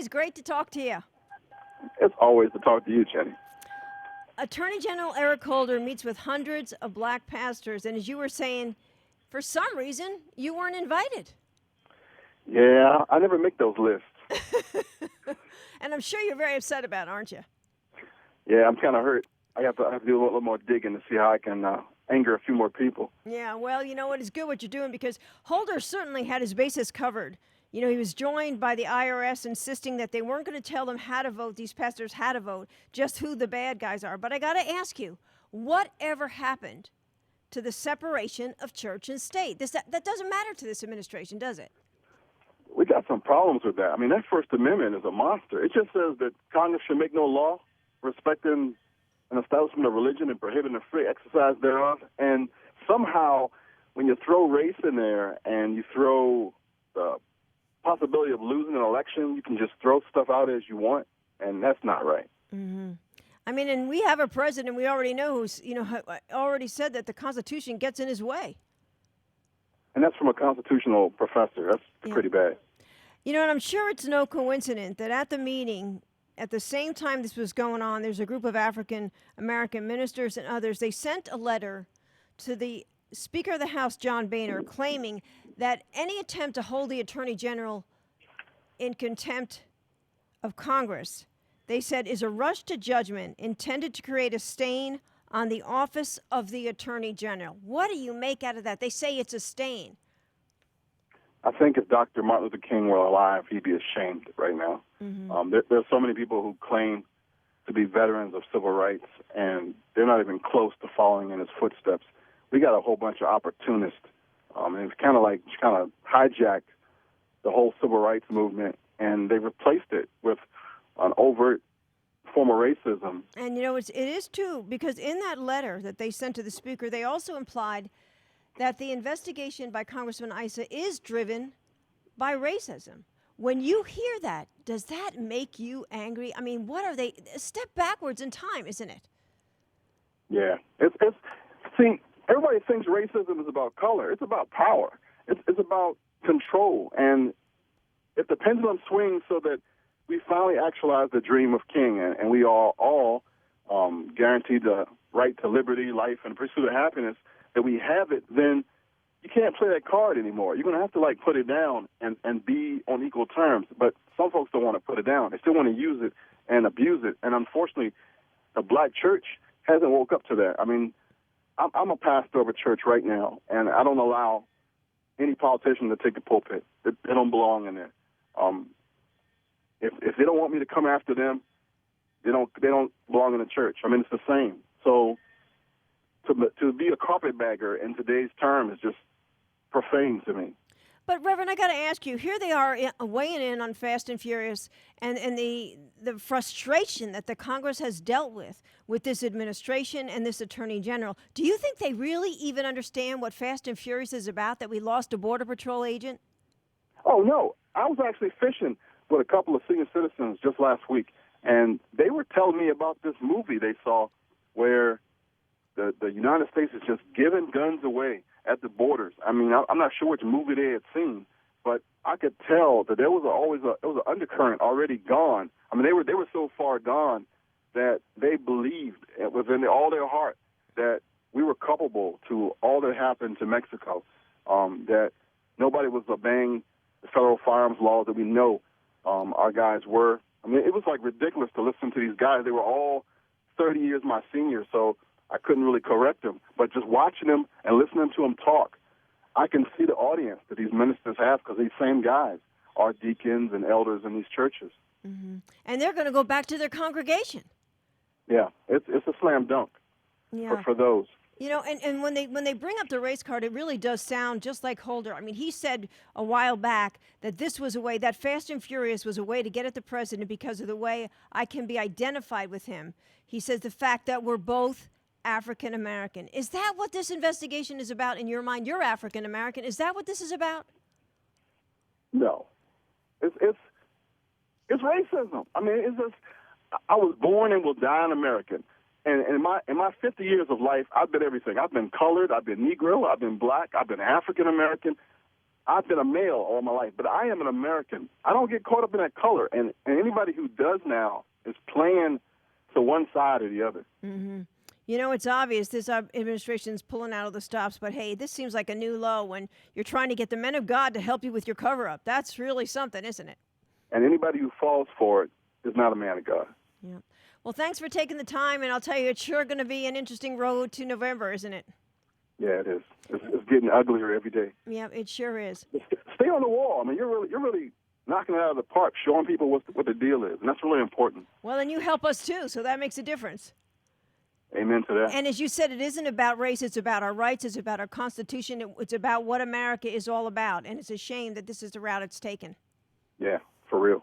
always great to talk to you. It's always to talk to you, Jenny. Attorney General Eric Holder meets with hundreds of black pastors, and as you were saying, for some reason, you weren't invited. Yeah, I never make those lists. And I'm sure you're very upset about it, aren't you? Yeah, I'm kind of hurt. I have to do a little more digging to see how I can anger a few more people. Yeah, well, you know what? It's good what you're doing because Holder certainly had his bases covered. You know, he was joined by the IRS insisting that they weren't going to tell them how to vote, these pastors how to vote, just who the bad guys are. But I got to ask you, whatever happened to the separation of church and state? That doesn't matter to this administration, does it? We got some problems with that. I mean, that First Amendment is a monster. It just says that Congress should make no law respecting an establishment of religion and prohibiting the free exercise thereof. And somehow, when you throw race in there and you throw the possibility of losing an election, you can just throw stuff out as you want, and that's not right. Mm-hmm. I mean, and we have a president we already know who's, already said that the Constitution gets in his way. And that's from a constitutional professor. That's pretty bad. You know, and I'm sure it's no coincidence that at the meeting, at the same time this was going on, there's a group of African-American ministers and others. They sent a letter to the Speaker of the House, John Boehner, claiming that any attempt to hold the Attorney General in contempt of Congress, they said, is a rush to judgment intended to create a stain on the office of the Attorney General. What do you make out of that? They say it's a stain. I think if Dr. Martin Luther King were alive, he'd be ashamed right now. Mm-hmm. There's so many people who claim to be veterans of civil rights, and they're not even close to following in his footsteps. We got a whole bunch of opportunists, and it's kind of hijacked the whole civil rights movement, and they replaced it with an overt form of racism. And, it is, too, because in that letter that they sent to the Speaker, they also implied that the investigation by Congressman Issa is driven by racism. When you hear that, does that make you angry? I mean, what are they? A step backwards in time, isn't it? Yeah. See, everybody thinks racism is about color. It's about power. It's about control. And if the pendulum swings so that we finally actualize the dream of King and we are all guaranteed the right to liberty, life, and pursuit of happiness, that we have it, then you can't play that card anymore. You're going to have to, put it down and be on equal terms. But some folks don't want to put it down. They still want to use it and abuse it. And unfortunately, the black church hasn't woke up to that. I mean, I'm a pastor of a church right now, and I don't allow any politician to take the pulpit. They don't belong in there. If they don't want me to come after them, they don't belong in the church. I mean, it's the same. So to be a carpetbagger in today's term is just profane to me. But, Reverend, I got to ask you, here they are weighing in on Fast and Furious and the frustration that the Congress has dealt with this administration and this Attorney General. Do you think they really even understand what Fast and Furious is about, that we lost a Border Patrol agent? Oh, no. I was actually fishing with a couple of senior citizens just last week, and they were telling me about this movie they saw where the United States is just giving guns away at the borders. I mean, I'm not sure which movie they had seen, but I could tell that there was an undercurrent already gone. I mean, they were so far gone that they believed within all their heart that we were culpable to all that happened to Mexico, that nobody was obeying the federal firearms laws that we know our guys were. I mean, it was ridiculous to listen to these guys. They were all 30 years my senior, so I couldn't really correct them. But just watching them and listening to them talk, I can see the audience that these ministers have, because these same guys are deacons and elders in these churches. Mm-hmm. And they're going to go back to their congregation. Yeah, it's a slam dunk for those. And when they bring up the race card, it really does sound just like Holder. I mean, he said a while back that this was a way, that Fast and Furious was a way to get at the president because of the way I can be identified with him. He says the fact that we're both African American. Is that what this investigation is about in your mind? You're African American. Is that what this is about? No. It's racism. I mean, it's just, I was born and will die an American. And in my 50 years of life, I've been everything. I've been colored, I've been Negro, I've been black, I've been African American. I've been a male all my life, but I am an American. I don't get caught up in that color. And anybody who does now is playing to one side or the other. Mm-hmm. You know, it's obvious this administration's pulling out all the stops, but hey, this seems like a new low when you're trying to get the men of God to help you with your cover-up. That's really something, isn't it? And anybody who falls for it is not a man of God. Yeah. Well, thanks for taking the time, and I'll tell you, it's sure going to be an interesting road to November, isn't it? Yeah, it is. It's getting uglier every day. Yeah, it sure is. Stay on the wall. I mean, you're really knocking it out of the park, showing people what the deal is, and that's really important. Well, and you help us too, so that makes a difference. Amen to that. And as you said, it isn't about race, it's about our rights, it's about our Constitution, it's about what America is all about, and it's a shame that this is the route it's taken. Yeah, for real.